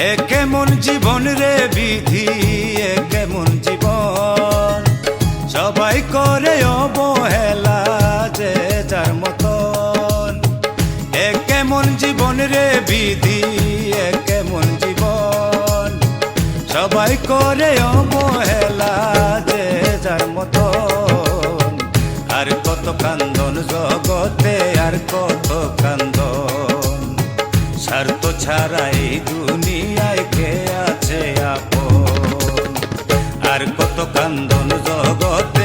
এ কেমন জীবন রে বিধি, এ কেমন জীবন, সবাই করে অবহেলা যে যার মতন। এ কেমন জীবন রে বিধি, এ কেমন জীবন, সবাই করে অবহেলা যে যার মতন। আর কত কান্দন জগতে, আর কত কান্দন, স্বার্থ ছাড়া এই দুনিয়ায় কে আছে আপন। আর কত কান্দন জগতে,